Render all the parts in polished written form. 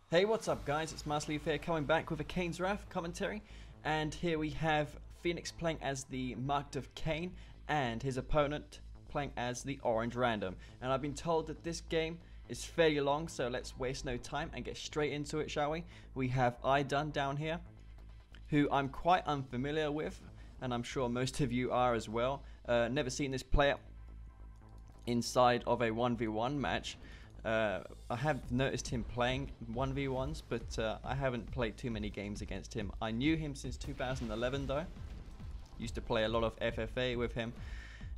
Hey, what's up guys, it's Marsleaf here coming back with a Kane's Wrath commentary, and here we have Phoenix playing as the Marked of Kane and his opponent playing as the Orange Random. And I've been told that this game is fairly long, so let's waste no time and get straight into it, shall we? We have idun down here, who I'm quite unfamiliar with, and I'm sure most of you are as well. Never seen this player inside of a 1v1 match. I have noticed him playing 1v1s, but I haven't played too many games against him. I knew him since 2011 though. Used to play a lot of FFA with him.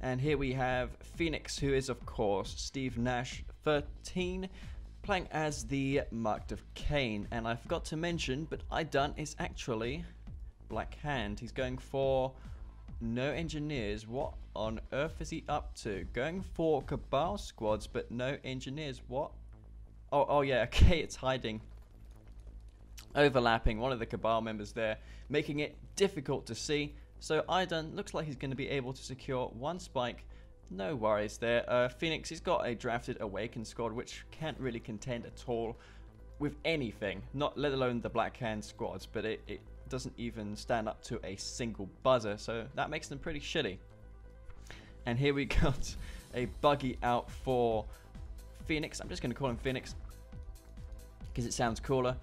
And here we have Phoenix, who is of course Steve Nash 13, playing as the Marked of Kane. And I forgot to mention, but idun is actually Black Hand. He's going for no engineers. What on earth is he up to? Going for Cabal squads, but no engineers. What? Oh yeah, okay, it's hiding. Overlapping one of the Cabal members there, making it difficult to see. So idun looks like he's going to be able to secure one spike. No worries there. Phoenix, he's got a drafted Awakened squad, which can't really contend at all with anything, not let alone the Black Hand squads, but it doesn't even stand up to a single buzzer, so that makes them pretty shitty. And here we got a buggy out for Phoenix. I'm just going to call him Phoenix because it sounds cooler.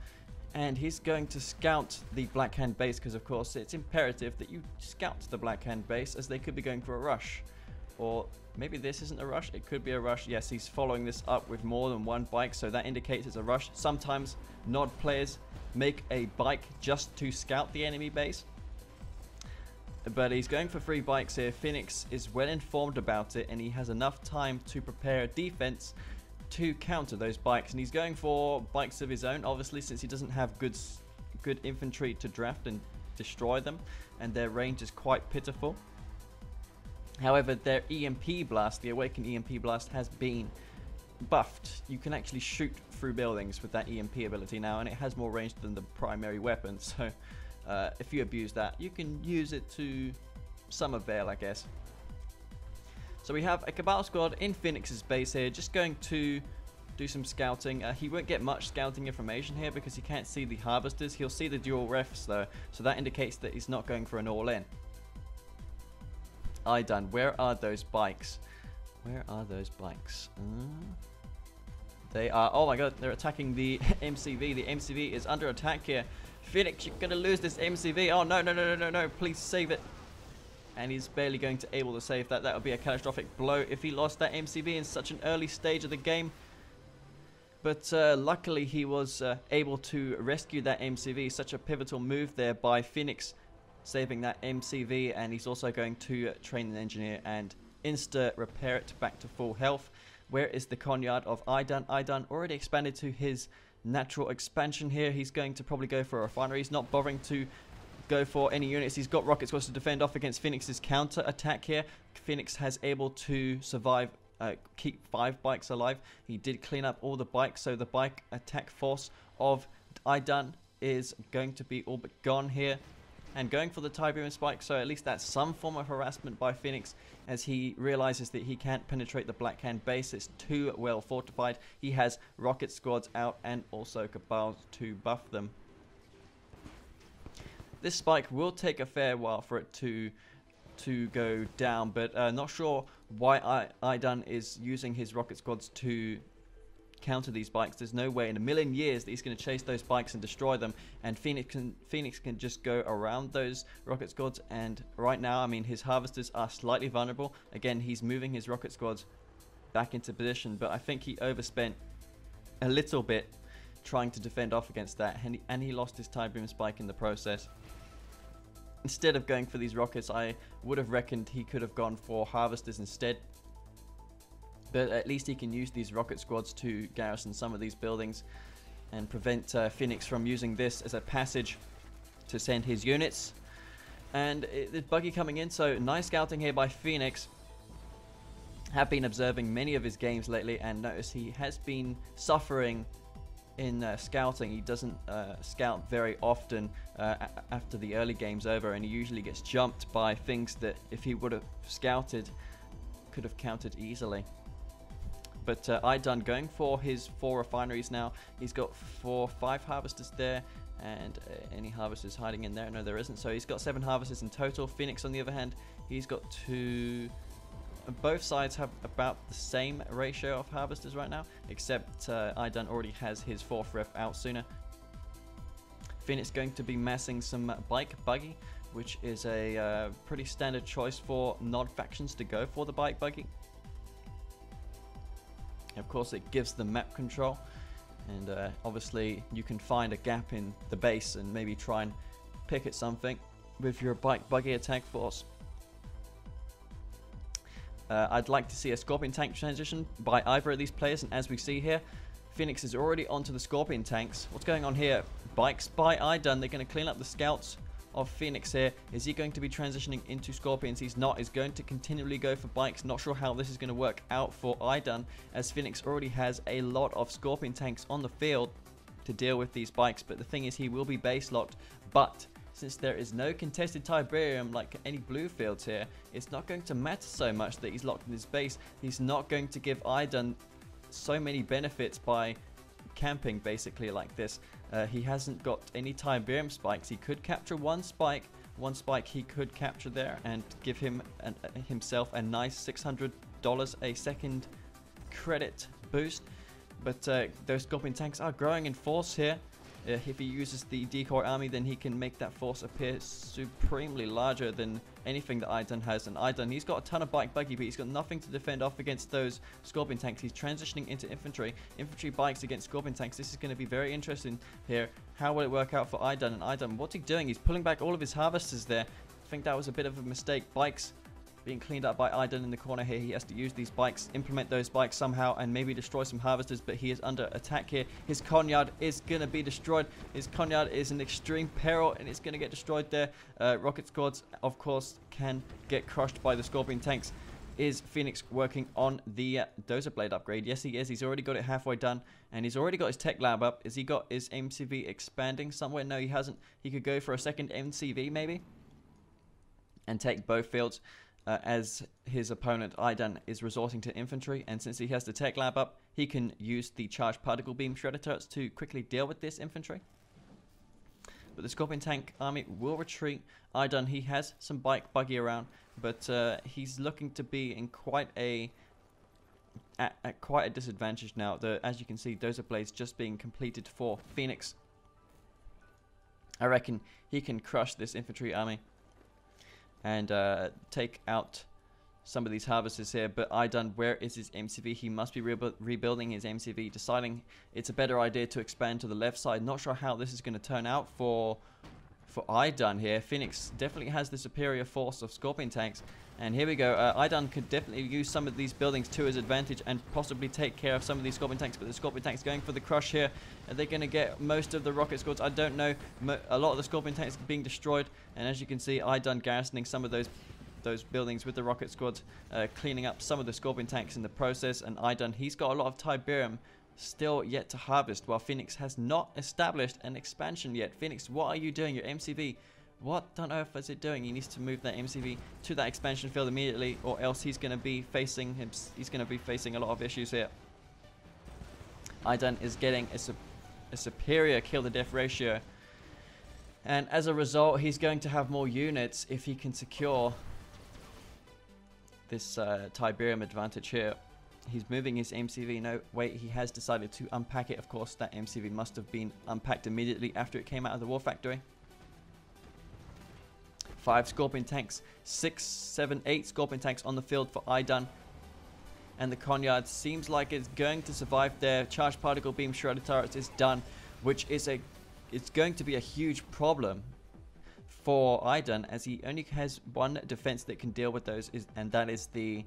And he's going to scout the Black Hand base because of course it's imperative that you scout the Black Hand base, as they could be going for a rush. Or maybe this isn't a rush, it could be a rush. Yes, he's following this up with more than one bike, so that indicates it's a rush. Sometimes Nod players make a bike just to scout the enemy base, but he's going for 3 bikes here. Phoenix is well informed about it, and he has enough time to prepare a defense to counter those bikes. And he's going for bikes of his own, obviously, since he doesn't have good infantry to draft and destroy them, and their range is quite pitiful. However, their EMP blast, the Awakened EMP blast, has been buffed. You can actually shoot through buildings with that EMP ability now, and it has more range than the primary weapon. So if you abuse that, you can use it to some avail, I guess. So we have a Cabal squad in Phoenix's base here, just going to do some scouting. He won't get much scouting information here because he can't see the harvesters. He'll see the dual refs though, so that indicates that he's not going for an all-in. idun, where are those bikes? Where are those bikes? They are, oh my god, they're attacking the MCV. The MCV is under attack here. Phoenix, you're gonna lose this MCV. Oh no, no, no, no, no, no, please save it. And he's barely going to able to save that. That would be a catastrophic blow if he lost that MCV in such an early stage of the game. But luckily he was able to rescue that MCV. Such a pivotal move there by Phoenix, saving that MCV, and he's also going to train an engineer and insta repair it back to full health. Where is the Conyard of idun? idun already expanded to his natural expansion here. He's going to probably go for a refinery. He's not bothering to go for any units. He's got rocket squads to defend off against Phoenix's counter attack here. Phoenix has able to survive, keep 5 bikes alive. He did clean up all the bikes, so the bike attack force of idun is going to be all but gone here. And going for the Tiberium spike, so at least that's some form of harassment by Phoenix, as he realizes that he can't penetrate the Black Hand base. It's too well fortified. He has rocket squads out and also Cabal to buff them. This spike will take a fair while for it to go down, but not sure why idun is using his rocket squads to counter these bikes. There's no way in a million years that he's going to chase those bikes and destroy them, and Phoenix can just go around those rocket squads. And right now, I mean, his harvesters are slightly vulnerable. Again, he's moving his rocket squads back into position, but I think he overspent a little bit trying to defend off against that, and he lost his Tiberium spike in the process. Instead of going for these rockets, I would have reckoned he could have gone for harvesters instead. But at least he can use these rocket squads to garrison some of these buildings and prevent Phoenix from using this as a passage to send his units. And the buggy coming in, so nice scouting here by Phoenix. Have been observing many of his games lately and notice he has been suffering in scouting. He doesn't scout very often after the early game's over, and he usually gets jumped by things that if he would have scouted could have countered easily. But idun going for his 4 refineries now. He's got 5 harvesters there. And any harvesters hiding in there? No, there isn't. So he's got 7 harvesters in total. Phoenix, on the other hand, he's got 2... Both sides have about the same ratio of harvesters right now, except idun already has his 4th ref out sooner. Phoenix going to be massing some bike buggy, which is a pretty standard choice for nod factions to go for the bike buggy. Of course, it gives them map control, and obviously you can find a gap in the base and maybe try and pick at something with your bike buggy attack force. I'd like to see a Scorpion tank transition by either of these players, and as we see here, Phoenix is already onto the Scorpion tanks. What's going on here? Bikes by idun. They're going to clean up the scouts of Phoenix here. Is he going to be transitioning into Scorpions? He's not. He's going to continually go for bikes. Not sure how this is going to work out for idun, as Phoenix already has a lot of Scorpion tanks on the field to deal with these bikes. But the thing is, he will be base locked. But since there is no contested Tiberium like any blue fields here, it's not going to matter so much that he's locked in his base. He's not going to give idun so many benefits by camping basically like this. He hasn't got any Tiberium spikes. He could capture one spike he could capture there and give him himself a nice $600 a second credit boost. But those Scorpion tanks are growing in force here. If he uses the decoy army, then he can make that force appear supremely larger than anything that idun has. And idun, he's got a ton of bike buggy, but he's got nothing to defend off against those Scorpion tanks. He's transitioning into infantry bikes against Scorpion tanks. This is going to be very interesting here. How will it work out for idun? And idun, what's he doing? He's pulling back all of his harvesters there. I think that was a bit of a mistake. Bikes being cleaned up by idun in the corner here. He has to use these bikes, implement those bikes somehow, and maybe destroy some harvesters, but he is under attack here. His Conyard is going to be destroyed. His Conyard is in extreme peril, and it's going to get destroyed there. Rocket squads, of course, can get crushed by the Scorpion tanks. Is Phoenix working on the Dozer Blade upgrade? Yes, he is. He's already got it halfway done, and he's already got his tech lab up. Has he got his MCV expanding somewhere? No, he hasn't. He could go for a second MCV, maybe, and take both fields. As his opponent idun is resorting to infantry, and since he has the tech lab up, he can use the charged particle beam shredder turrets to quickly deal with this infantry. But the Scorpion tank army will retreat. idun, he has some bike buggy around, but he's looking to be in quite a disadvantage now. As you can see, Dozer Blades just being completed for Phoenix. I reckon he can crush this infantry army and take out some of these harvesters here. But idun, where is his MCV? He must be rebuilding his MCV, deciding it's a better idea to expand to the left side. Not sure how this is going to turn out for idun here. Phoenix definitely has the superior force of Scorpion tanks. And here we go. idun could definitely use some of these buildings to his advantage and possibly take care of some of these Scorpion tanks. But the Scorpion tanks going for the crush here. Are they going to get most of the rocket squads? I don't know. A lot of the Scorpion tanks being destroyed. And as you can see, idun garrisoning some of those buildings with the rocket squads, cleaning up some of the Scorpion tanks in the process. And idun, he's got a lot of Tiberium still yet to harvest, while Phoenix has not established an expansion yet. Phoenix, what are you doing? Your MCV, what on earth is it doing? He needs to move that MCV to that expansion field immediately, or else he's going to be facing a lot of issues here. idun is getting a superior kill to death ratio, and as a result, he's going to have more units if he can secure this Tiberium advantage here. He's moving his MCV. No, wait, he has decided to unpack it. Of course, that MCV must have been unpacked immediately after it came out of the war factory. 5 Scorpion tanks, 6, 7, 8 Scorpion tanks on the field for idun. And the Conyard seems like it's going to survive there. Charged particle beam shredder turrets is done, which is it's going to be a huge problem for idun, as he only has one defense that can deal with those, and that is the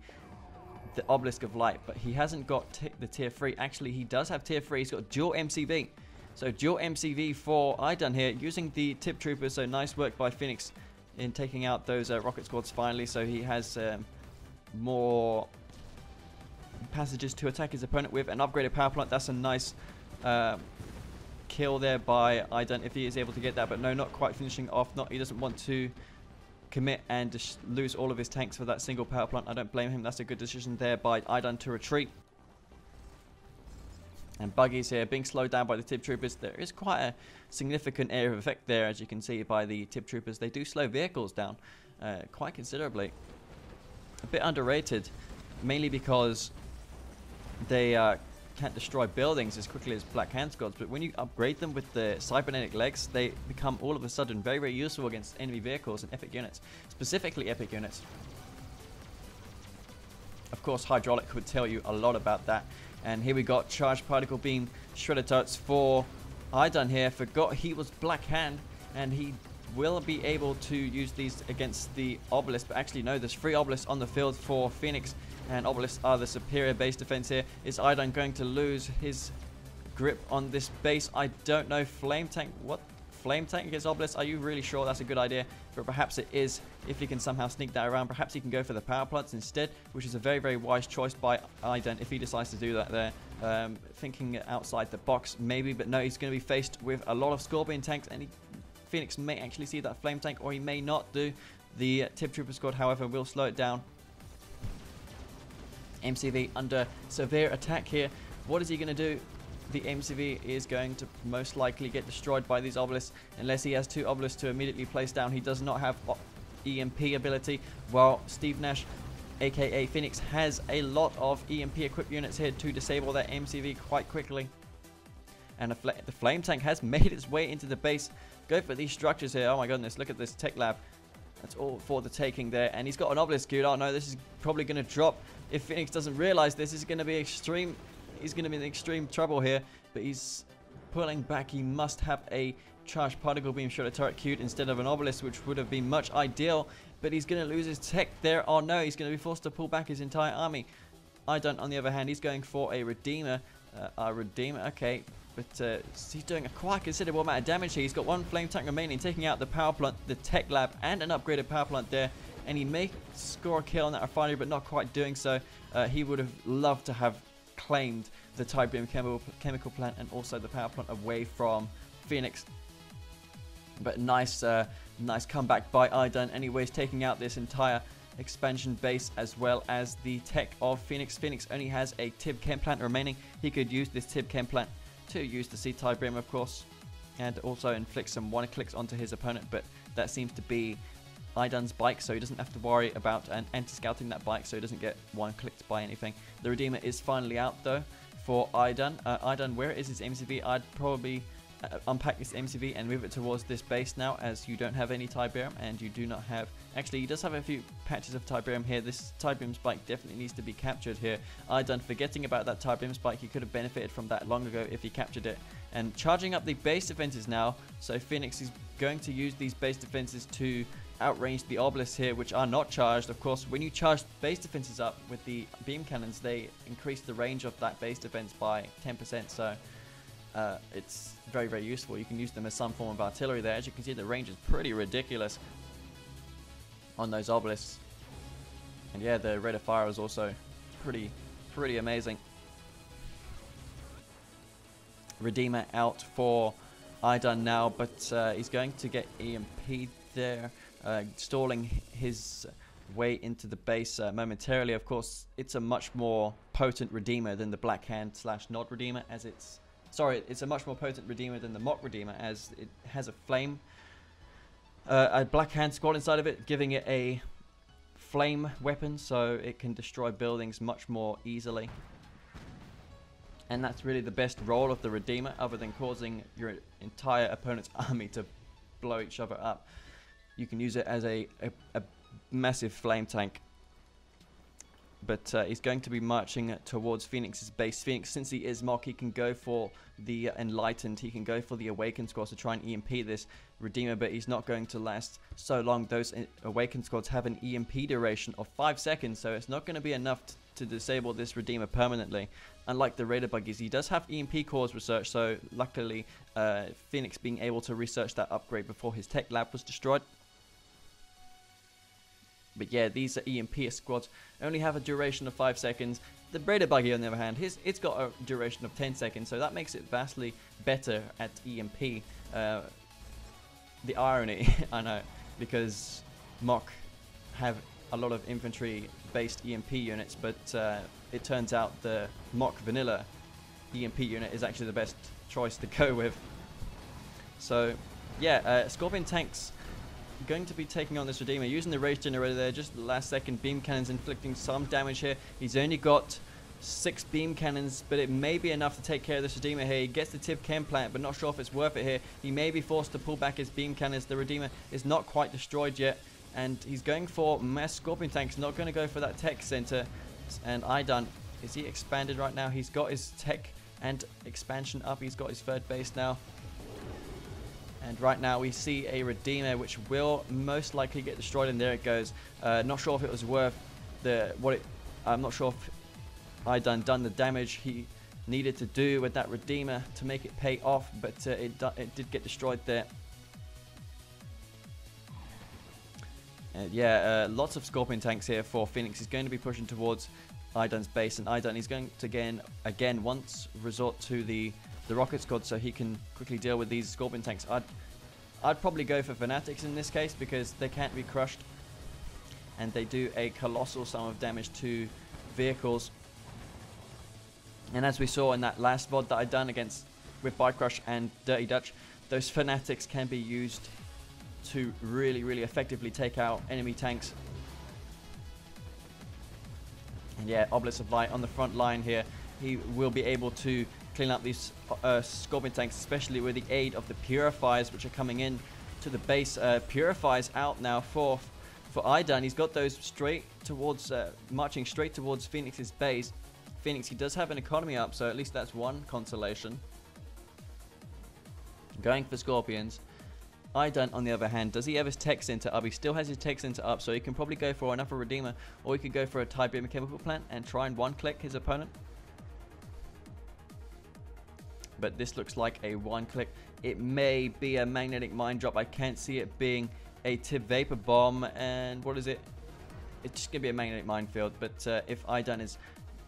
Obelisk of Light. But he hasn't got the tier 3. Actually, he does have tier 3. He's got dual MCV. So dual MCV for idun here, using the tip troopers. So nice work by Phoenix in taking out those rocket squads finally. So he has more passages to attack his opponent with. An upgraded power plant. That's a nice kill there by idun if he is able to get that. But no, not quite finishing off. He doesn't want to commit and just lose all of his tanks for that single power plant. I don't blame him. That's a good decision there by idun to retreat. And buggies here being slowed down by the tip troopers. There is quite a significant area of effect there, as you can see by the tip troopers. They do slow vehicles down quite considerably. A bit underrated, mainly because they can't destroy buildings as quickly as Black Hand squads, but when you upgrade them with the cybernetic legs, they become all of a sudden very, very useful against enemy vehicles and epic units, specifically epic units. Of course, hydraulic would tell you a lot about that. And here we got charged particle beam shredder turrets for idun here. Forgot he was Black Hand, and he will be able to use these against the obelisk, but actually no, there's 3 obelisks on the field for Phoenix, and obelisks are the superior base defense here. Is idun going to lose his grip on this base? I don't know. Flame tank, what? Flame tank against obelisk? Are you really sure that's a good idea? But perhaps it is, if he can somehow sneak that around. Perhaps he can go for the power plants instead, which is a very, very wise choice by idun if he decides to do that there. Thinking outside the box maybe, but no, he's going to be faced with a lot of Scorpion tanks, and Phoenix may actually see that flame tank, or he may not do. The tip trooper squad, however, will slow it down. MCV under severe attack here. What is he going to do? The MCV is going to most likely get destroyed by these obelisks, unless he has 2 obelisks to immediately place down. He does not have EMP ability, while Steve Nash, aka Phoenix, has a lot of EMP equipped units here to disable that MCV quite quickly. And the flame tank has made its way into the base. Go for these structures here. Oh my goodness, look at this tech lab. That's all for the taking there. And he's got an obelisk queued. Oh no, this is probably going to drop. If Phoenix doesn't realize this, is going to be extreme. He's going to be in extreme trouble here. But he's pulling back. He must have a charged particle beam shredder turret queued instead of an obelisk, which would have been much ideal. But he's going to lose his tech there. Oh no, he's going to be forced to pull back his entire army. idun, on the other hand, he's going for a Redeemer. Okay. But he's doing a quite considerable amount of damage here. He's got 1 flame tank remaining, taking out the power plant, the tech lab, and an upgraded power plant there. And he may score a kill on that refinery, but not quite doing so. He would have loved to have claimed the Tiberium chemical plant and also the power plant away from Phoenix. But nice comeback by idun. Anyways, taking out this entire expansion base as well as the tech of Phoenix. Phoenix only has a Tib Chem plant remaining. He could use this Tib Chem plant to use the C-Tiberium, of course, and also inflict some 1-clicks onto his opponent, but that seems to be idun's bike, so he doesn't have to worry about anti-scouting that bike, so he doesn't get 1-clicked by anything. The Redeemer is finally out, though, for idun. Idun, where is his MCV? I'd probably unpack this MCV and move it towards this base now, as you don't have any Tiberium, and you do not have... Actually, he does have a few patches of Tiberium here. This Tiberium spike definitely needs to be captured here. idun, forgetting about that Tiberium spike, he could have benefited from that long ago if he captured it. And charging up the base defenses now, so Phoenix is going to use these base defenses to outrange the obelisks here, which are not charged. Of course, when you charge base defenses up with the beam cannons, they increase the range of that base defense by 10%, so it's very, very useful. You can use them as some form of artillery there. As you can see, the range is pretty ridiculous on those obelisks. And yeah, the rate of fire is also pretty amazing. Redeemer out for idun now, but he's going to get EMP'd there, stalling his way into the base momentarily. Of course, it's a much more potent Redeemer than the Black Hand / Nod Redeemer, as it's... Sorry, it's a much more potent Redeemer than the MoK Redeemer, as it has a flame, a Black Hand squad inside of it, giving it a flame weapon, so it can destroy buildings much more easily. And that's really the best role of the Redeemer, other than causing your entire opponent's army to blow each other up. You can use it as a massive flame tank. But he's going to be marching towards Phoenix's base. Phoenix, since he is MoK, he can go for the Enlightened. He can go for the Awakened squads to try and EMP this Redeemer, but he's not going to last so long. Those Awakened squads have an EMP duration of 5 seconds, so it's not going to be enough to disable this Redeemer permanently. Unlike the Raider buggies, he does have EMP cores research, so luckily Phoenix being able to research that upgrade before his tech lab was destroyed. But yeah, these EMP squads only have a duration of 5 seconds. The Raider buggy, on the other hand, it's got a duration of 10 seconds, so that makes it vastly better at EMP. The irony, I know, because MoK have a lot of infantry-based EMP units, but it turns out the MoK vanilla EMP unit is actually the best choice to go with. So, yeah, Scorpion tanks going to be taking on this Redeemer, using the Rage Generator there, just last second. Beam cannons inflicting some damage here. He's only got 6 beam cannons, but it may be enough to take care of this Redeemer here. He gets the Tiv Chem plant, but not sure if it's worth it here. He may be forced to pull back his beam cannons. The Redeemer is not quite destroyed yet, and he's going for mass Scorpion tanks, not going to go for that tech center. And idun, is he expanded right now? He's got his tech and expansion up. He's got his third base now. And right now we see a Redeemer which will most likely get destroyed, and there it goes. Not sure if it was worth I'm not sure if idun done the damage he needed to do with that Redeemer to make it pay off, but it did get destroyed there. Yeah, lots of Scorpion tanks here for Phoenix. He's going to be pushing towards idun's base, and idun, he's going to again once resort to the rocket squad so he can quickly deal with these Scorpion tanks. I'd probably go for Fanatics in this case because they can't be crushed, and they do a colossal sum of damage to vehicles. And as we saw in that last VOD that I'd done with Bike Crush and Dirty Dutch, those Fanatics can be used to really, really effectively take out enemy tanks. And yeah, Obelisk of Light on the front line here. He will be able to clean up these Scorpion tanks, especially with the aid of the Purifiers, which are coming in to the base. Purifiers out now for idun. He's got those straight towards, marching straight towards Phoenix's base. Phoenix, he does have an economy up, so at least that's one consolation. Going for Scorpions. idun, on the other hand, does he have his tech center up? He still has his tech center up, so he can probably go for another Redeemer, or he could go for a Tiberium chemical plant and try and one-click his opponent. But this looks like a one-click. It may be a magnetic mine drop. I can't see it being a Tiv Vapor Bomb. And what is it? It's just going to be a magnetic minefield. But if idun is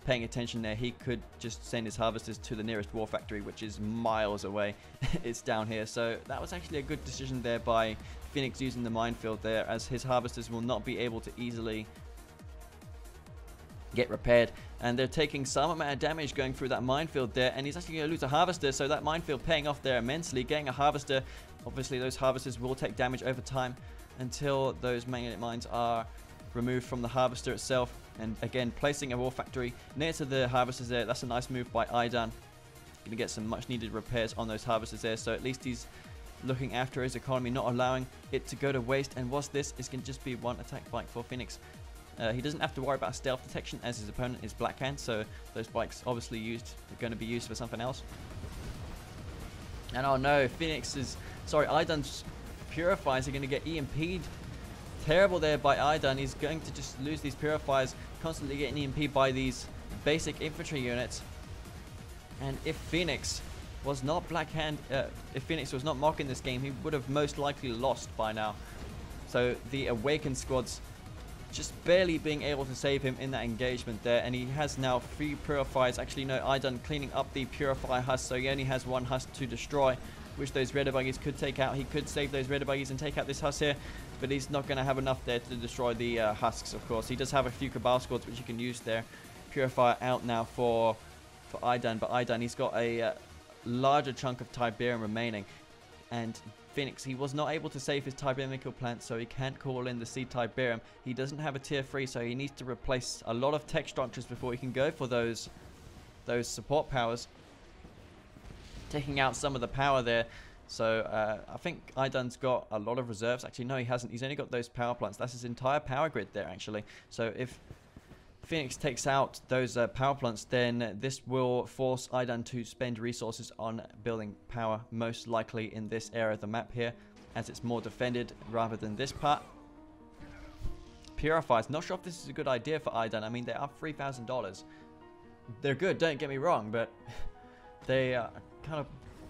paying attention there, he could just send his harvesters to the nearest war factory, which is miles away. It's down here. So that was actually a good decision there by Phoenix using the minefield there, as his harvesters will not be able to easily get repaired, and they're taking some amount of damage going through that minefield there, and he's actually going to lose a harvester, so that minefield paying off there immensely. Getting a harvester, obviously those harvesters will take damage over time until those magnetic mines are removed from the harvester itself. And again, placing a war factory near to the harvesters there, that's a nice move by idun. Going to get some much needed repairs on those harvesters there, so at least he's looking after his economy, not allowing it to go to waste. And what's this? Is going to just be one attack bike for Phoenix. He doesn't have to worry about stealth detection, as his opponent is Blackhand, so those bikes obviously are going to be used for something else. And oh no, idun's Purifiers are going to get EMP'd. Terrible there by idun. He's going to just lose these Purifiers, constantly getting EMP'd by these basic infantry units. And if Phoenix was not Blackhand, if Phoenix was not MoK in this game, he would have most likely lost by now. So the Awakened squads just barely being able to save him in that engagement there, and he has now 3 Purifiers. Actually no, idun cleaning up the Purifier husk, so he only has 1 husk to destroy, which those Redder Buggies could take out. He could save those Redder Buggies and take out this husk here, but he's not going to have enough there to destroy the husks, of course. He does have a few Cabal squads which he can use there. Purifier out now for idun, but idun, he's got a larger chunk of Tiberium remaining, and Phoenix, he was not able to save his Tiberium plant, so he can't call in the Seed Tiberium. He doesn't have a tier 3, so he needs to replace a lot of tech structures before he can go for those support powers, taking out some of the power there. So I think idun's got a lot of reserves. Actually no, he hasn't. He's only got those power plants. That's his entire power grid there, actually. So if Phoenix takes out those power plants, then this will force idun to spend resources on building power, most likely in this area of the map here, as it's more defended rather than this part. Purifiers, not sure if this is a good idea for idun. I mean, they are $3,000. They're good, don't get me wrong, but they are kind of,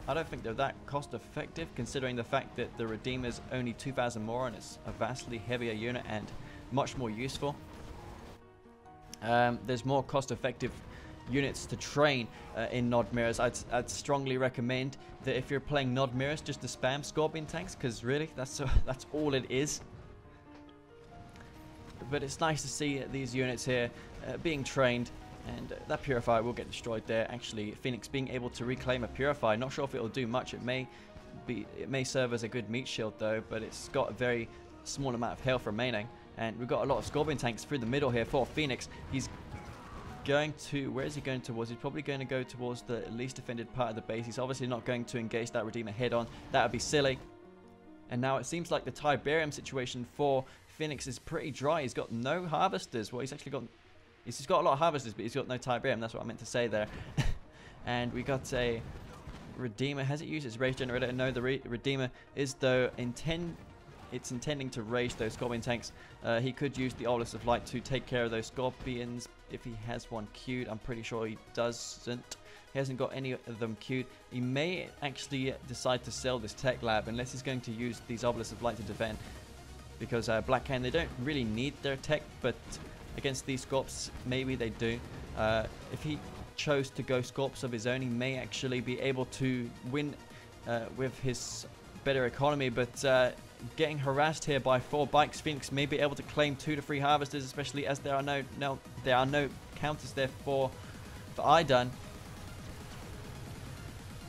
I don't think they're that cost effective, considering the fact that the Redeemer's only 2,000 more, and it's a vastly heavier unit and much more useful. There's more cost-effective units to train in Nod Mirrors. I'd strongly recommend that if you're playing Nod Mirrors, just to spam Scorpion tanks, because really, that's all it is. But it's nice to see these units here being trained And that Purifier will get destroyed there. Actually, Phoenix being able to reclaim a Purifier, not sure if it will do much. It may serve as a good meat shield though, but it's got a very small amount of health remaining. And we've got a lot of Scorpion tanks through the middle here for Phoenix. He's going to, where is he going towards? He's probably going to go towards the least defended part of the base. He's obviously not going to engage that Redeemer head on. That would be silly. And now it seems like the Tiberium situation for Phoenix is pretty dry. He's got no harvesters. Well, he's got a lot of harvesters, but he's got no Tiberium. That's what I meant to say there. And we got a Redeemer. Has it used its Rage Generator? No, the Redeemer is though intending to rage those Scorpion tanks. He could use the Obelisk of Light to take care of those Scorpions if he has one queued. I'm pretty sure he doesn't. He hasn't got any of them queued. He may actually decide to sell this Tech Lab unless he's going to use these Obelisks of Light to defend. Because Black Hand, they don't really need their tech, but against these Scorps, maybe they do. If he chose to go Scorps of his own, he may actually be able to win with his better economy, but getting harassed here by 4 bikes, Phoenix may be able to claim 2 to 3 harvesters, especially as there are no counters there for idun.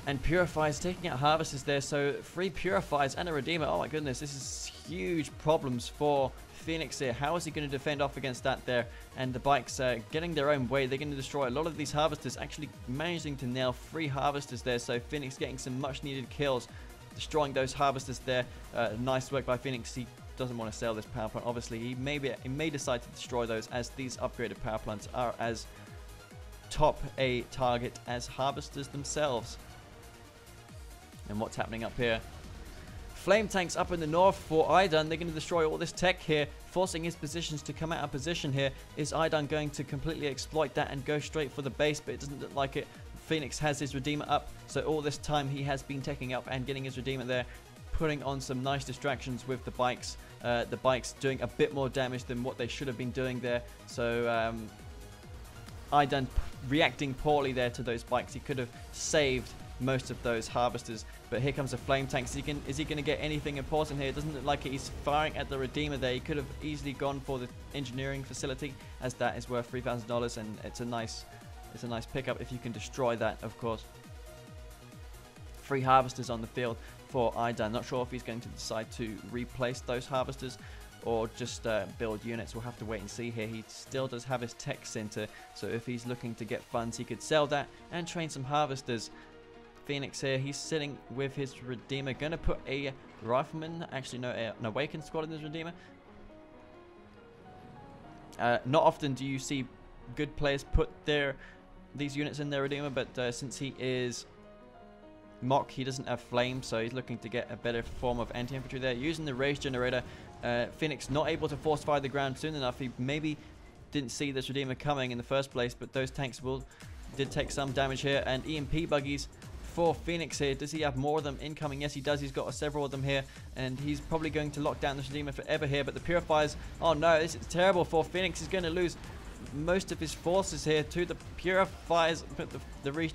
And Purifiers taking out harvesters there, so 3 Purifiers and a Redeemer. Oh my goodness, this is huge problems for Phoenix here. How is he going to defend off against that there? And the bikes getting their own way. They're going to destroy a lot of these harvesters, actually managing to nail 3 harvesters there. So Phoenix getting some much needed kills, destroying those harvesters there. Nice work by Phoenix. He doesn't want to sell this power plant. Obviously, he may decide to destroy those, as these upgraded power plants are as top a target as harvesters themselves. And what's happening up here? Flame tanks up in the north for idun. They're going to destroy all this tech here, forcing his positions to come out of position here. Is idun going to completely exploit that and go straight for the base? But it doesn't look like it. Phoenix has his Redeemer up, so all this time he has been taking up and getting his Redeemer there, putting on some nice distractions with the bikes. The bikes doing a bit more damage than what they should have been doing there. So idun reacting poorly there to those bikes. He could have saved most of those harvesters, but here comes a flame tank. Is he going to get anything important here? It doesn't look like it. He's firing at the Redeemer there. He could have easily gone for the engineering facility, as that is worth $3,000, and it's a nice pickup if you can destroy that, of course. 3 harvesters on the field for idun. Not sure if he's going to decide to replace those harvesters or just build units. We'll have to wait and see here. He still does have his tech center, so if he's looking to get funds, he could sell that and train some harvesters. Phoenix here, he's sitting with his Redeemer. Gonna put a Rifleman, actually no, an Awakened squad in his Redeemer. Not often do you see good players put these units in their Redeemer, but since he is MoK, he doesn't have Flame, so he's looking to get a better form of anti-infantry there. Using the Rage Generator, Phoenix not able to force fire the ground soon enough. He maybe didn't see this Redeemer coming in the first place, but those tanks did take some damage here. And EMP buggies for Phoenix here. Does he have more of them incoming? Yes, he does. He's got several of them here, and he's probably going to lock down the Redeemer forever here. But the Purifiers, oh no, this is terrible for Phoenix. He's going to lose most of his forces here to the Purifiers. But the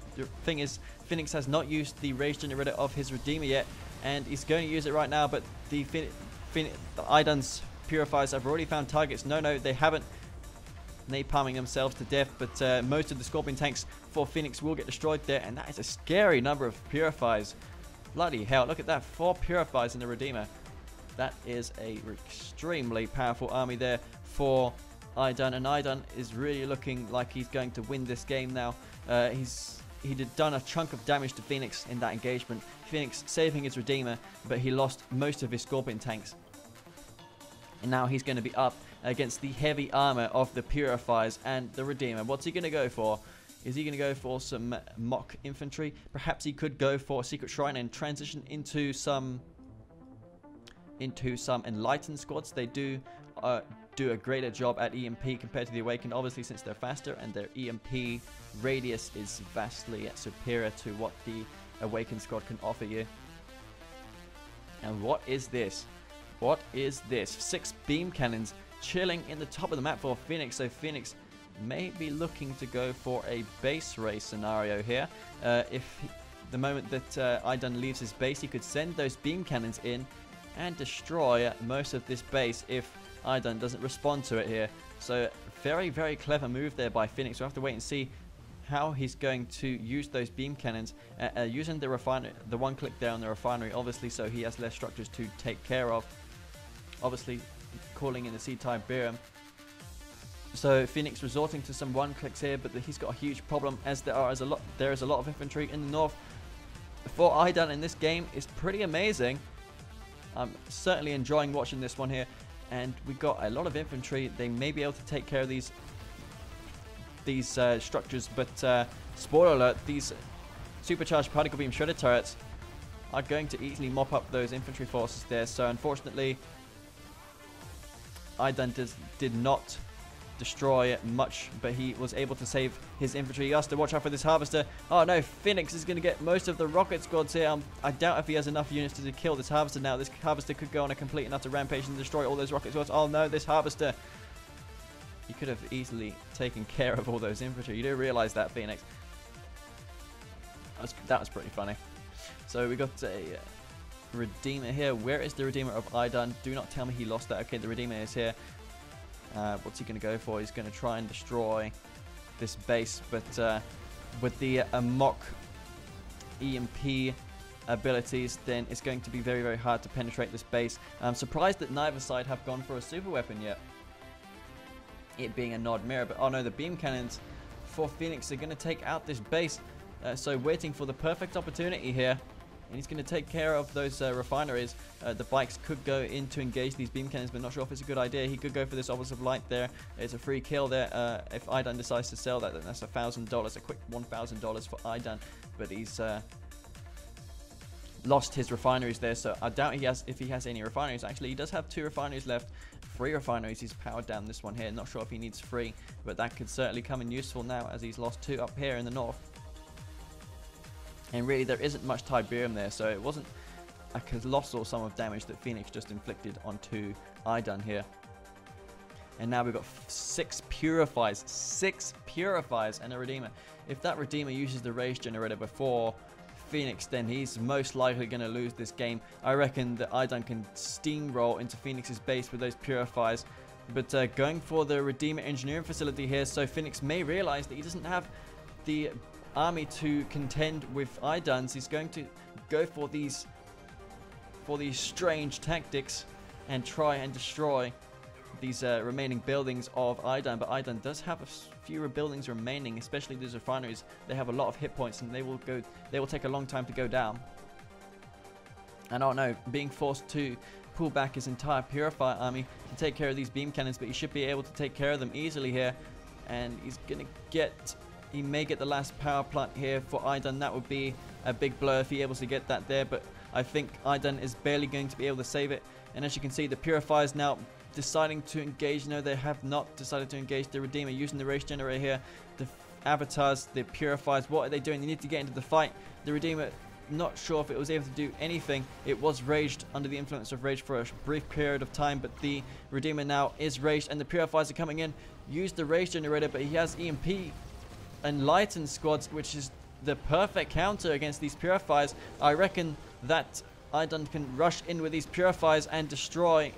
thing is, Phoenix has not used the Rage Generator of his Redeemer yet, and he's going to use it right now. But the idun's Purifiers have already found targets. No, they haven't. Napalming themselves to death, but most of the Scorpion tanks for Phoenix will get destroyed there, and that is a scary number of Purifiers. Bloody hell, look at that, 4 Purifiers in the Redeemer. That is a extremely powerful army there for idun, and idun is really looking like he's going to win this game now. He had done a chunk of damage to Phoenix in that engagement. Phoenix saving his Redeemer, but he lost most of his Scorpion tanks. And now he's going to be up against the heavy armor of the Purifiers and the Redeemer. What's he going to go for? Is he going to go for some MoK infantry? Perhaps he could go for a Secret Shrine and transition into some Enlightened squads. They do a greater job at EMP compared to the Awakened, obviously, since they're faster and their EMP radius is vastly superior to what the Awakened squad can offer you. And what is this? What is this? 6 beam cannons chilling in the top of the map for Phoenix. So Phoenix may be looking to go for a base race scenario here. The moment that idun leaves his base, he could send those beam cannons in and destroy most of this base if idun doesn't respond to it here. So very, very clever move there by Phoenix. We'll have to wait and see how he's going to use those beam cannons, using the refinery, the one click there on the refinery, obviously, so he has less structures to take care of. Obviously, calling in the Sea Tiberium. So Phoenix resorting to some one clicks here, but he's got a huge problem as there is a lot of infantry in the north. For idun in this game is pretty amazing. I'm certainly enjoying watching this one here, and we got a lot of infantry. They may be able to take care of these structures, but spoiler alert, these supercharged particle beam shredder turrets are going to easily mop up those infantry forces there. So unfortunately, idun did not destroy much, but he was able to save his infantry. He has to watch out for this harvester. Oh no, Phoenix is going to get most of the rocket squads here. I doubt if he has enough units to kill this harvester now. This harvester could go on a complete and utter rampage and destroy all those rocket squads. Oh no, this harvester. He could have easily taken care of all those infantry. You do realize that, Phoenix. That was pretty funny. So we got a Redeemer here. Where is the Redeemer of idun? Do not tell me he lost that. Okay, the Redeemer is here. What's he going to go for? He's going to try and destroy this base, but with the MoK EMP abilities, then it's going to be very, very hard to penetrate this base. I'm surprised that neither side have gone for a super weapon yet, it being a nod mirror. But oh no, the beam cannons for Phoenix are going to take out this base, so waiting for the perfect opportunity here. And he's going to take care of those refineries. The bikes could go in to engage these beam cannons, but not sure if it's a good idea. He could go for this Obelisk of Light there. It's a free kill there. If idun decides to sell that, then that's $1,000, a quick $1,000 for idun. But he's lost his refineries there, so I doubt if he has any refineries. Actually, he does have 2 refineries left. 3 refineries. He's powered down this one here. Not sure if he needs 3, but that could certainly come in useful now as he's lost 2 up here in the north. And really, there isn't much Tiberium there, so it wasn't a colossal sum of damage that Phoenix just inflicted onto idun here. And now we've got 6 Purifiers. 6 Purifiers and a Redeemer. If that Redeemer uses the Rage Generator before Phoenix, then he's most likely going to lose this game. I reckon that idun can steamroll into Phoenix's base with those Purifiers. But going for the Redeemer Engineering Facility here, so Phoenix may realize that he doesn't have the army to contend with iduns. He's going to go for these strange tactics and try and destroy these remaining buildings of idun. But idun does have a fewer buildings remaining, especially these refineries. They have a lot of hit points, and they will take a long time to go down. And I don't know, being forced to pull back his entire Purifier army to take care of these beam cannons, but he should be able to take care of them easily here. And he's gonna get. He may get the last power plant here for idun. That would be a big blow if he able to get that there, but I think idun is barely going to be able to save it. And as you can see, the Purifiers now deciding to engage. No, they have not decided to engage the Redeemer using the Race Generator here. The avatars, the Purifiers, what are they doing? They need to get into the fight. The Redeemer, not sure if it was able to do anything. It was raged, under the influence of rage for a brief period of time, but the Redeemer now is raged, and the Purifiers are coming in. Use the Rage Generator, but he has EMP and Lighten squads, which is the perfect counter against these Purifiers. I reckon that idun can rush in with these Purifiers and destroy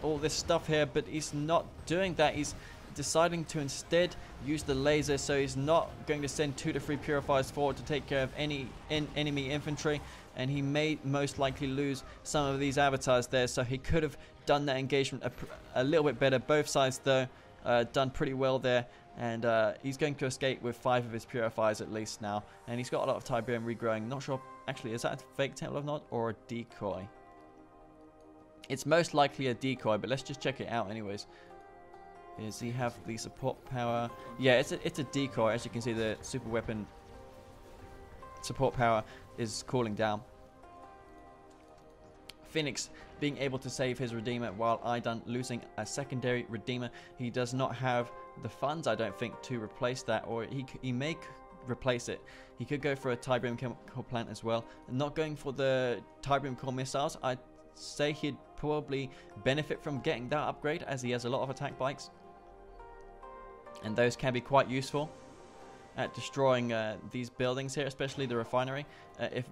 all this stuff here, but he's not doing that. He's deciding to instead use the laser, so he's not going to send 2 to 3 Purifiers forward to take care of any enemy infantry, and he may most likely lose some of these avatars there, so he could have done that engagement a little bit better. Both sides, though, done pretty well there. And he's going to escape with 5 of his Purifiers at least now. And he's got a lot of Tiberium regrowing. Not sure, actually, is that a fake Temple of Nod or a decoy? It's most likely a decoy, but let's just check it out anyways. Does he have the support power? Yeah, it's a decoy. As you can see, the super weapon support power is cooling down. Phoenix being able to save his Redeemer while idun losing a secondary Redeemer. He does not have the funds, I don't think, to replace that, or he may replace it. He could go for a Tiberium chemical plant as well. Not going for the Tiberium core missiles. I'd say he'd probably benefit from getting that upgrade, as he has a lot of attack bikes, and those can be quite useful at destroying these buildings here, especially the refinery,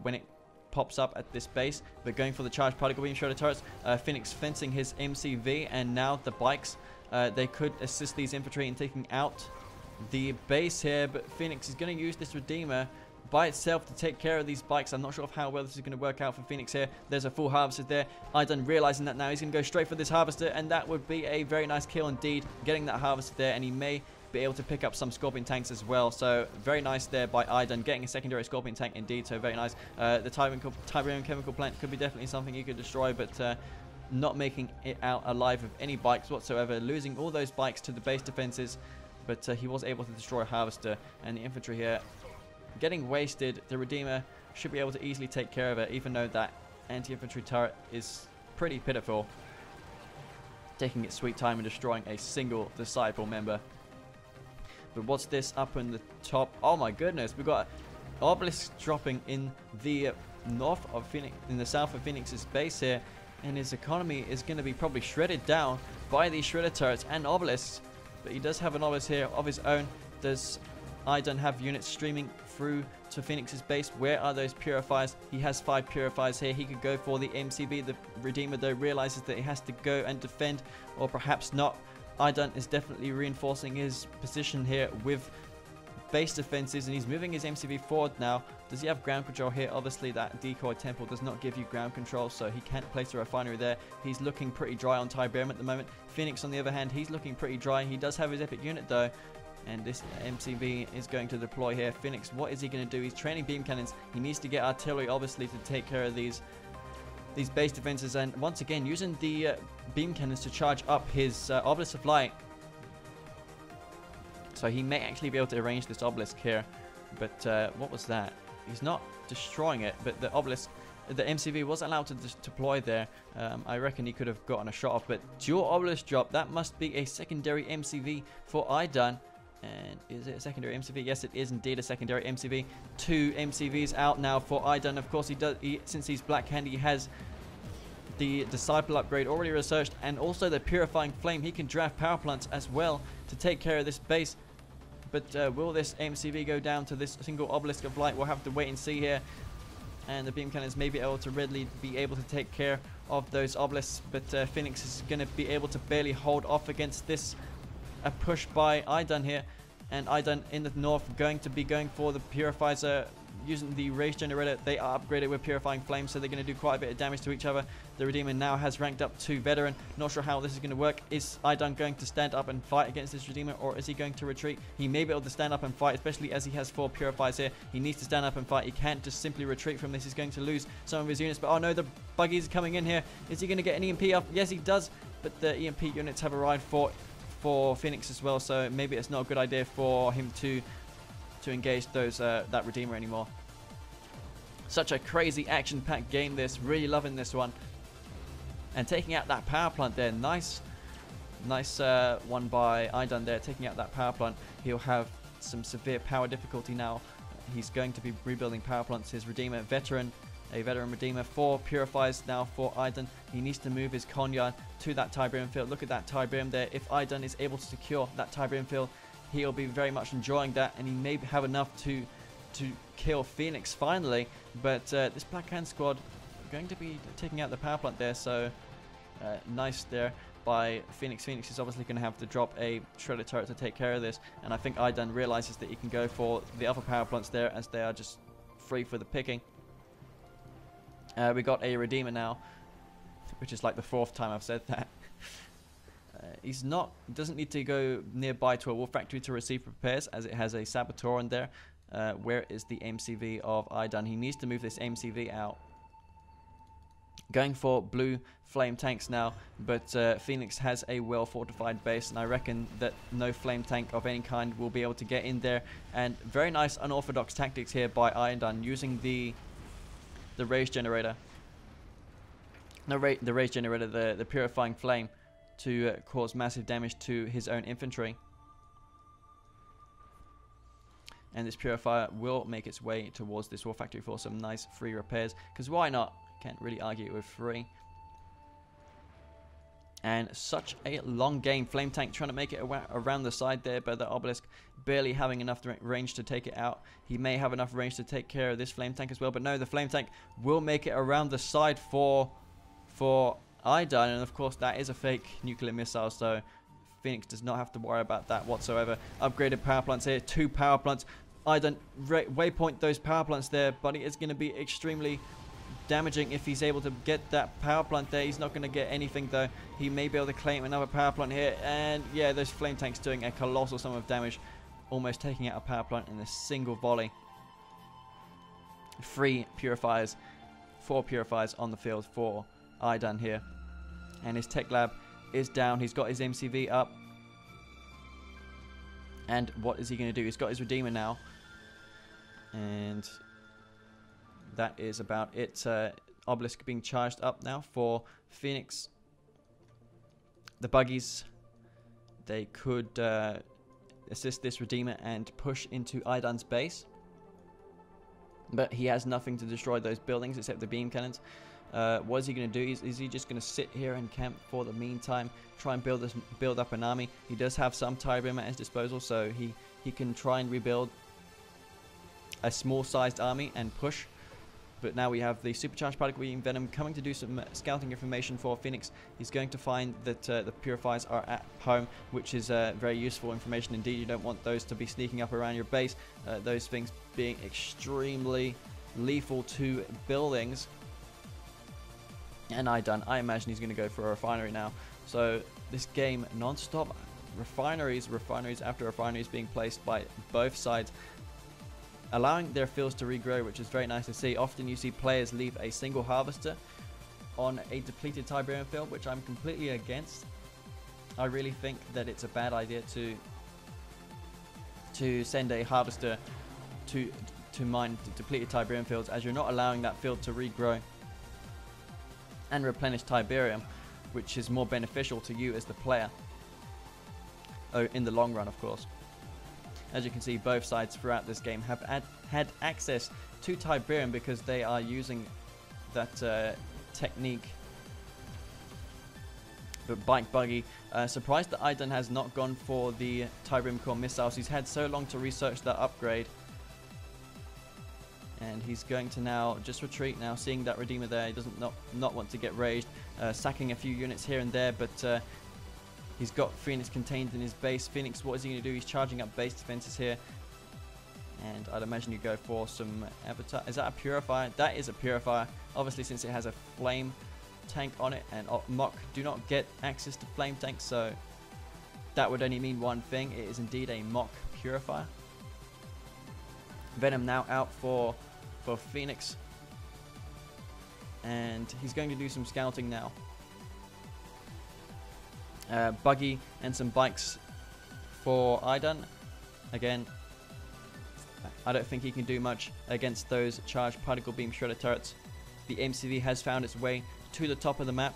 when it pops up at this base. But going for the charged particle beam shredder turrets, Phoenix fencing his MCV, and now the bikes they could assist these infantry in taking out the base here, but Phoenix is going to use this Redeemer by itself to take care of these bikes. I'm not sure of how well this is going to work out for Phoenix here. There's a full harvester there. idun realizing that now, he's going to go straight for this harvester, and that would be a very nice kill indeed, getting that harvester there, and he may be able to pick up some Scorpion tanks as well. So very nice there by idun, getting a secondary Scorpion tank indeed, so very nice. The Tiberium chemical plant could be definitely something you could destroy, but not making it out alive with any bikes whatsoever, losing all those bikes to the base defenses, but he was able to destroy a harvester, and the infantry here getting wasted. The Redeemer should be able to easily take care of it, even though that anti-infantry turret is pretty pitiful, taking its sweet time and destroying a single Disciple member. But what's this up in the top? Oh my goodness, we've got obelisks dropping in the north of Phoenix, in the south of Phoenix's base here, and his economy is going to be probably shredded down by these shredder turrets and obelisks. But he does have an obelisk here of his own. Does idun have units streaming through to Phoenix's base? Where are those purifiers? He has 5 purifiers here. He could go for the MCB. The Redeemer, though, realizes that he has to go and defend, or perhaps not. idun is definitely reinforcing his position here with base defenses, and he's moving his MCB forward now. Does he have ground control here? Obviously that decoy temple does not give you ground control, so he can't place a refinery there. He's looking pretty dry on Tiberium at the moment. Phoenix, on the other hand, he's looking pretty dry. He does have his epic unit though, and this MCB is going to deploy here. Phoenix, what is he going to do? He's training beam cannons. He needs to get artillery, obviously, to take care of these base defenses, and once again using the beam cannons to charge up his obelisk of light. So he may actually be able to arrange this obelisk here, but what was that? He's not destroying it, but the obelisk, the MCV was allowed to deploy there. I reckon he could have gotten a shot off, but dual obelisk drop, that must be a secondary MCV for idun. And is it a secondary MCV? Yes, it is indeed a secondary MCV. 2 MCVs out now for idun. Of course, since he's Black Hand, he has the Disciple upgrade already researched, and also the Purifying Flame. He can draft power plants as well to take care of this base. But will this MCV go down to this single obelisk of light? We'll have to wait and see here. And the beam cannons may be able to readily be able to take care of those obelisks, but Phoenix is going to be able to barely hold off against this push by idun here. And idun in the north going to be going for the purifiers, using the rage generator. They are upgraded with Purifying Flame, so they're going to do quite a bit of damage to each other. The Redeemer now has ranked up to veteran. Not sure how this is going to work. Is idun going to stand up and fight against this Redeemer, or is he going to retreat? He may be able to stand up and fight, especially as he has 4 purifiers here. He needs to stand up and fight. He can't just simply retreat from this. He's going to lose some of his units. But oh no, the buggies are coming in here. Is he going to get an EMP up? Yes, he does. But the EMP units have arrived for Phoenix as well, so maybe it's not a good idea for him to engage those that Redeemer anymore. Such a crazy action-packed game this. Really loving this one. And taking out that power plant there. Nice one by idun there, taking out that power plant. He'll have some severe power difficulty now. He's going to be rebuilding power plants. His Redeemer, a veteran Redeemer. 4 purifiers now for idun. He needs to move his Conyard to that Tiberium field. Look at that Tiberium there. If idun is able to secure that Tiberium field, he'll be very much enjoying that, and he may have enough to kill Phoenix finally. But this Black Hand squad going to be taking out the power plant there, so nice there by Phoenix. Phoenix is obviously going to have to drop a shredder turret to take care of this, and I think idun realizes that he can go for the other power plants there, as they are just free for the picking. We got a Redeemer now, which is like the 4th time I've said that. Doesn't need to go nearby to a wolf factory to receive repairs, as it has a Saboteur in there. Where is the MCV of idun? He needs to move this MCV out. Going for blue flame tanks now, but Phoenix has a well fortified base, and I reckon that no flame tank of any kind will be able to get in there. And very nice unorthodox tactics here by idun, using the rage generator. The rage generator, the Purifying Flame, to cause massive damage to his own infantry. And this Purifier will make its way towards this war factory for some nice free repairs, because why not? Can't really argue with free. And such a long game. Flame tank trying to make it around the side there, but the obelisk barely having enough range to take it out. He may have enough range to take care of this flame tank as well, but no, the flame tank will make it around the side for idun, and of course that is a fake nuclear missile, so Phoenix does not have to worry about that whatsoever. Upgraded power plants here, 2 power plants. Idun, waypoint those power plants there, but it is going to be extremely damaging if he's able to get that power plant there. He's not going to get anything though. He may be able to claim another power plant here, and yeah, those flame tanks doing a colossal sum of damage, almost taking out a power plant in a single volley. 4 purifiers on the field for Idun here, and his tech lab is down. He's got his MCV up, and what is he going to do? He's got his Redeemer now, and that is about it. Obelisk being charged up now for Phoenix. The buggies, they could assist this Redeemer and push into Idun's base, but he has nothing to destroy those buildings except the beam cannons. What is he going to do? Is he just going to sit here and camp for the meantime, try and build up an army? He does have some TIE beam at his disposal, so he can try and rebuild a small-sized army and push. But now we have the supercharged particle beam venom coming to do some scouting information for Phoenix. He's going to find that the purifiers are at home, which is very useful information indeed. You don't want those to be sneaking up around your base, those things being extremely lethal to buildings. And I imagine he's going to go for a refinery now. So this game non-stop, refineries after refineries being placed by both sides, allowing their fields to regrow, which is very nice to see. Often you see players leave a single harvester on a depleted Tiberium field, which I'm completely against. I really think that it's a bad idea to send a harvester to mine depleted Tiberium fields, as you're not allowing that field to regrow and replenish Tiberium, which is more beneficial to you as the player. Oh, in the long run, of course. As you can see, both sides throughout this game have had access to Tiberium because they are using that technique. But Bike Buggy, surprised that Idun has not gone for the Tiberium core missiles. He's had so long to research that upgrade. And he's going to now just retreat now, seeing that Redeemer there. He doesn't not want to get raised, sacking a few units here and there, but he's got Phoenix contained in his base. Phoenix, what is he going to do? He's charging up base defenses here. And I'd imagine you go for some avatar. Is that a Purifier? That is a Purifier. Obviously, since it has a flame tank on it, and MoK do not get access to flame tanks, so that would only mean one thing. It is indeed a MoK Purifier. Venom now out for Phoenix. And he's going to do some scouting now. Buggy and some bikes for Idun. Again, I don't think he can do much against those charged particle beam shredder turrets. The MCV has found its way to the top of the map,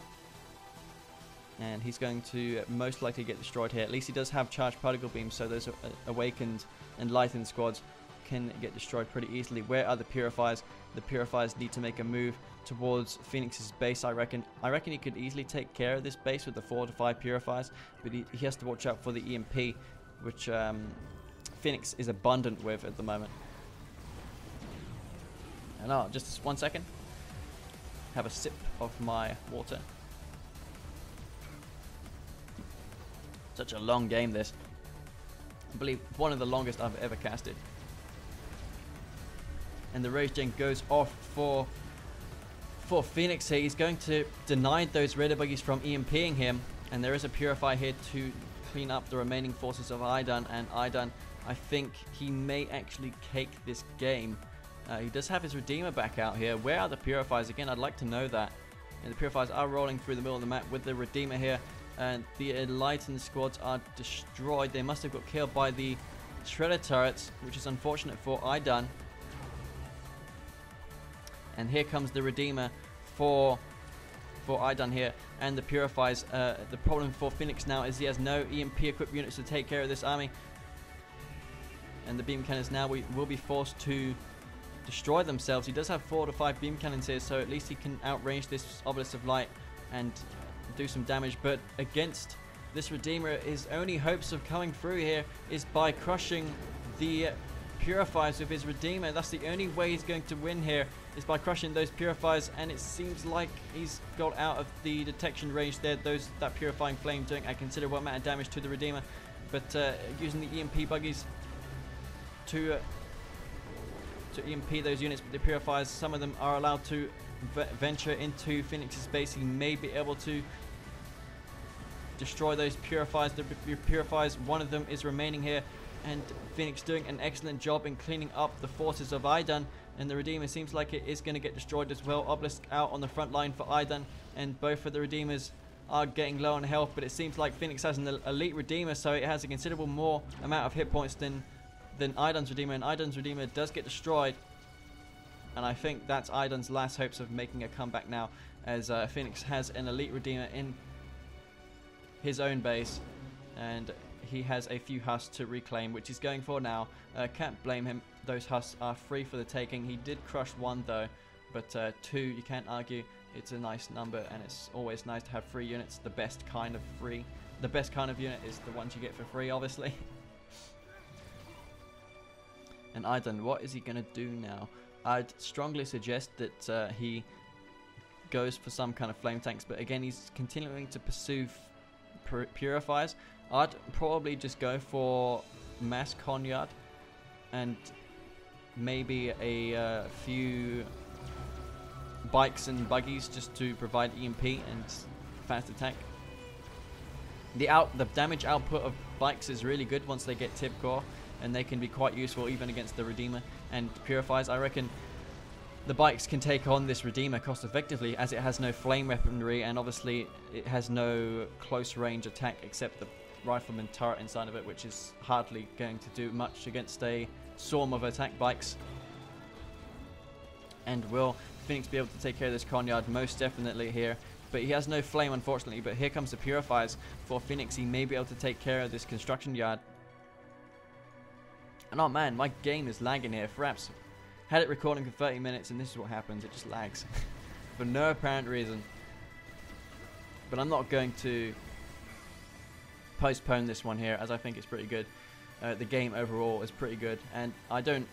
and he's going to most likely get destroyed here. At least he does have charged particle beams, so those awakened and lightened squads can get destroyed pretty easily. Where are the Purifiers? The Purifiers need to make a move towards Phoenix's base, I reckon. I reckon he could easily take care of this base with the 4 to 5 Purifiers, but he has to watch out for the EMP, which Phoenix is abundant with at the moment. And just 1 second. Have a sip of my water. Such a long game, this. I believe one of the longest I've ever casted. And the Rage Gen goes off for Phoenix here. He's going to deny those Raider buggies from EMPing him. And there is a Purifier here to clean up the remaining forces of Idun. And Idun, I think he may actually cake this game. He does have his Redeemer back out here. Where are the Purifiers? Again, I'd like to know that. And the Purifiers are rolling through the middle of the map with the Redeemer here. And the Enlightened squads are destroyed. They must have got killed by the Shredder turrets, which is unfortunate for Idun. And here comes the Redeemer for Idun here, and the Purifiers. The problem for Phoenix now is he has no EMP equipped units to take care of this army, and the beam cannons now will be forced to destroy themselves. He does have 4 to 5 beam cannons here, so at least he can outrange this Obelisk of Light and do some damage. But against this Redeemer, his only hopes of coming through here is by crushing the Purifiers with his Redeemer. That's the only way he's going to win here, is by crushing those Purifiers, and it seems like he's got out of the detection range there. That Purifying Flame doing a considerable amount of damage to the Redeemer, but using the EMP buggies to EMP those units with the Purifiers. Some of them are allowed to venture into Phoenix's base. He may be able to destroy those Purifiers. The Purifiers, one of them is remaining here, and Phoenix doing an excellent job in cleaning up the forces of Idun, and the Redeemer seems like it is going to get destroyed as well. Obelisk out on the front line for Idun, and both of the Redeemers are getting low on health, but it seems like Phoenix has an elite Redeemer, so it has a considerable more amount of hit points than Idun's Redeemer, and Idun's Redeemer does get destroyed, and I think that's Idun's last hopes of making a comeback now, as Phoenix has an elite Redeemer in his own base, and he has a few husks to reclaim, which he's going for now. Can't blame him. Those husks are free for the taking. He did crush one though, but two, you can't argue. It's a nice number, and it's always nice to have free units. The best kind of free. The best kind of unit is the ones you get for free, obviously. And Idun, what is he going to do now? I'd strongly suggest that he goes for some kind of flame tanks, but again, he's continuing to pursue Purifiers. I'd probably just go for mass Conyard and maybe a few bikes and buggies just to provide EMP and fast attack. The damage output of bikes is really good once they get tip core, and they can be quite useful even against the Redeemer and Purifiers. I reckon the bikes can take on this Redeemer cost effectively, as it has no flame weaponry, and obviously it has no close range attack except the rifleman turret inside of it, which is hardly going to do much against a swarm of attack bikes. And will Phoenix be able to take care of this Conyard? Most definitely here, but he has no flame unfortunately. But here comes the Purifiers for Phoenix. He may be able to take care of this construction yard. And oh man, my game is lagging here. Perhaps had it recording for 30 minutes and this is what happens. It just lags for no apparent reason. But I'm not going to postpone this one here, as I think it's pretty good. The game overall is pretty good, and I don't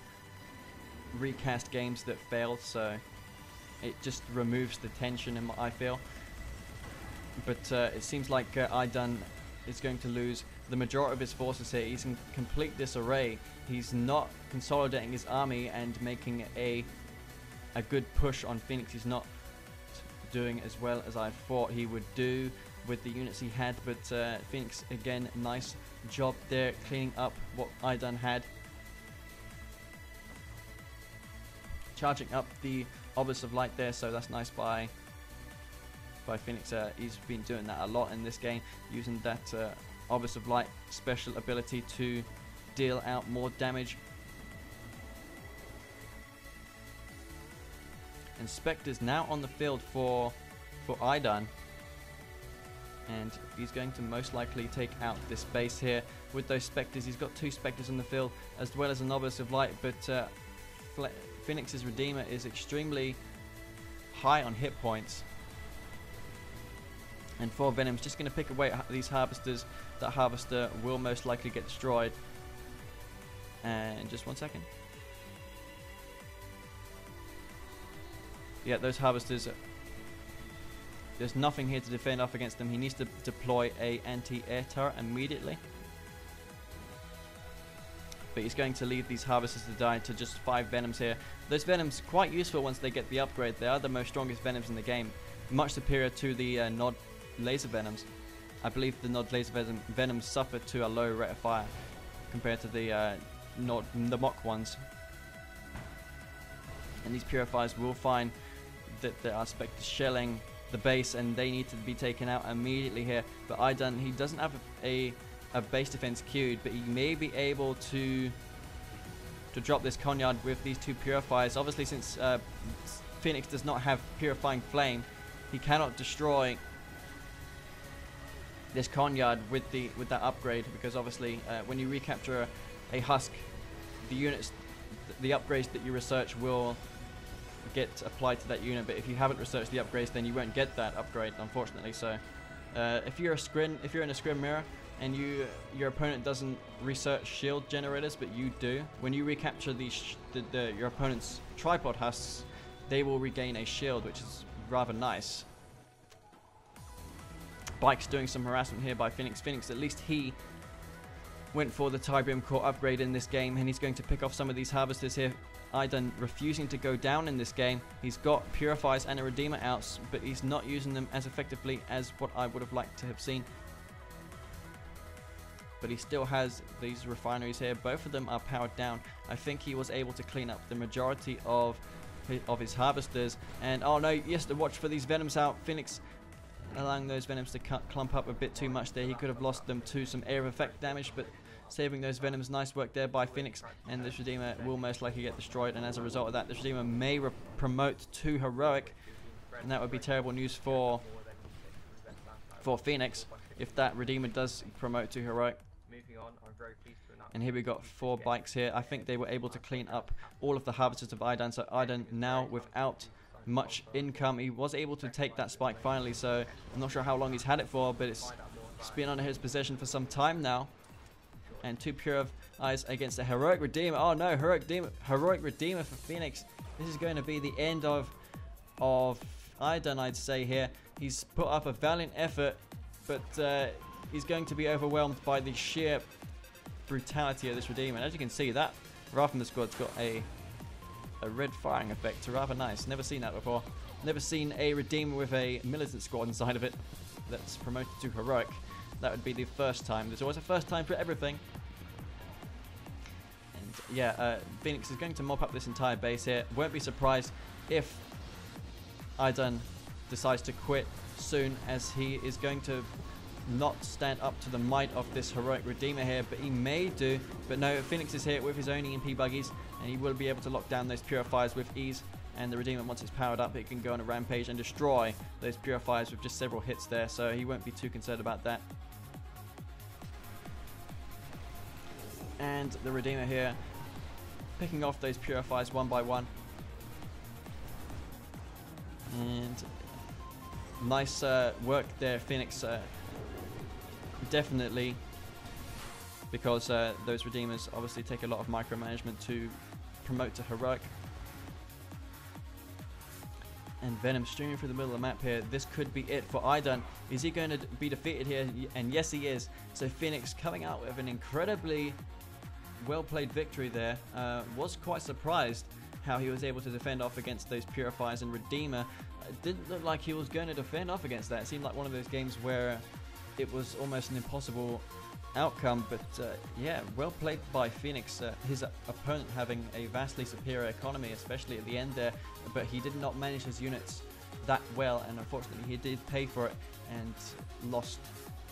recast games that fail, so it just removes the tension, I feel. But it seems like Idun is going to lose the majority of his forces here. He's in complete disarray. He's not consolidating his army and making a good push on Phoenix. He's not doing as well as I thought he would do with the units he had, but Phoenix again, nice job there cleaning up what Idun had. Charging up the Obelisk of Light there, so that's nice by Phoenix. He's been doing that a lot in this game, using that Obelisk of Light special ability to deal out more damage. And Spectres now on the field for Idun, and he's going to most likely take out this base here with those Spectres. He's got two Spectres on the field as well as an Obelisk of Light, but Phoenix's Redeemer is extremely high on hit points, and 4 Venom's just going to pick away at these Harvesters. That Harvester will most likely get destroyed. And just 1 second. Yeah, those Harvesters, there's nothing here to defend off against them. He needs to deploy a anti-air turret immediately. But he's going to leave these Harvesters to die to just 5 Venoms here. Those Venoms quite useful once they get the upgrade. They are the most strongest Venoms in the game, much superior to the Nod Laser Venoms. I believe the Nod Laser Venoms suffer to a low rate of fire compared to the MoK ones. And these Purifiers will find that there are Spectres shelling the base, and they need to be taken out immediately here. But Idun, he doesn't have a base defense queued, but he may be able to drop this Conyard with these 2 Purifiers. Obviously, since Phoenix does not have Purifying Flame, he cannot destroy this Conyard with that upgrade, because obviously when you recapture a husk, the units, the upgrades that you research will get applied to that unit. But if you haven't researched the upgrades, then you won't get that upgrade, unfortunately. So if you're in a scrim mirror, and your opponent doesn't research shield generators, but you do, when you recapture your opponent's tripod husks, they will regain a shield, which is rather nice. Bike's doing some harassment here by Phoenix. Phoenix, at least he went for the Tiberium core upgrade in this game, and he's going to pick off some of these harvesters here. Idun refusing to go down in this game. He's got Purifiers and a Redeemer outs, but he's not using them as effectively as what I would have liked to have seen. But he still has these refineries here. Both of them are powered down. I think he was able to clean up the majority of his harvesters. And oh no, yes, to watch for these Venoms out. Phoenix allowing those Venoms to clump up a bit too much there. He could have lost them to some area of effect damage, but saving those Venoms, nice work there by Phoenix. And this Redeemer will most likely get destroyed, and as a result of that, this Redeemer may promote to Heroic, and that would be terrible news for Phoenix if that Redeemer does promote to Heroic. And here we got 4 bikes here. I think they were able to clean up all of the harvesters of Idun, so Idun now without much income. He was able to take that spike finally, so I'm not sure how long he's had it for, but it's been under his possession for some time now. And 2 Purifiers against a Heroic Redeemer. Oh no, Heroic Redeemer for Phoenix. This is going to be the end of Idun, I'd say here. He's put up a valiant effort, but he's going to be overwhelmed by the sheer brutality of this Redeemer. And as you can see, that Wrath from the Squad's got a red firing effect. Rather nice. Never seen that before. Never seen a Redeemer with a militant squad inside of it that's promoted to Heroic. That would be the first time. There's always a first time for everything. And yeah, Phoenix is going to mop up this entire base here. Won't be surprised if Idun decides to quit soon, as he is going to not stand up to the might of this Heroic Redeemer here, but he may do. But no, Phoenix is here with his own EMP buggies, and he will be able to lock down those Purifiers with ease. And the Redeemer, once it's powered up, it can go on a rampage and destroy those Purifiers with just several hits there, so he won't be too concerned about that. And the Redeemer here picking off those Purifiers one by one. And nice work there, Phoenix. Definitely, because those Redeemers obviously take a lot of micromanagement to promote to Heroic. And Venom streaming through the middle of the map here. This could be it for Idun. Is he going to be defeated here? And yes, he is. So Phoenix coming out with an incredibly well-played victory there. Was quite surprised how he was able to defend off against those Purifiers, and Redeemer didn't look like he was going to defend off against that. It seemed like one of those games where it was almost an impossible outcome, but yeah, well played by Phoenix. His opponent having a vastly superior economy, especially at the end there, but he did not manage his units that well, and unfortunately he did pay for it and lost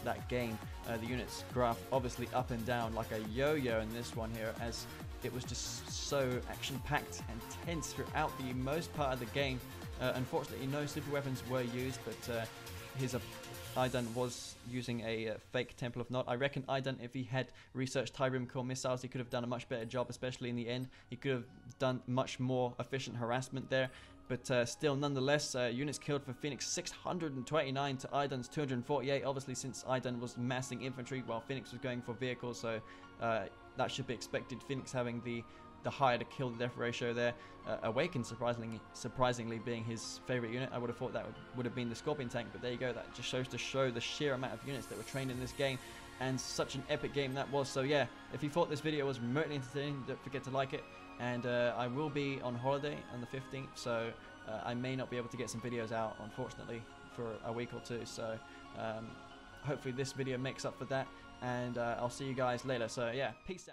that game. The units graph obviously up and down like a yo-yo in this one here, as it was just so action-packed and tense throughout the most part of the game. Unfortunately, no super weapons were used, but his Idun was using a fake Temple of Nod. I reckon Idun, if he had researched Tiberium core missiles, he could have done a much better job, especially in the end. He could have done much more efficient harassment there. But still, nonetheless, units killed for Phoenix 629 to Idun's 248. Obviously, since Idun was massing infantry while Phoenix was going for vehicles, so that should be expected. Phoenix having the higher to kill to death ratio there. Awaken surprisingly being his favorite unit. I would have thought that would have been the Scorpion tank, but there you go. That just shows to show the sheer amount of units that were trained in this game, and such an epic game that was. So yeah, if you thought this video was remotely entertaining, don't forget to like it. And I will be on holiday on the 15th, so I may not be able to get some videos out, unfortunately, for a week or two. So hopefully this video makes up for that, and I'll see you guys later. So yeah, peace out.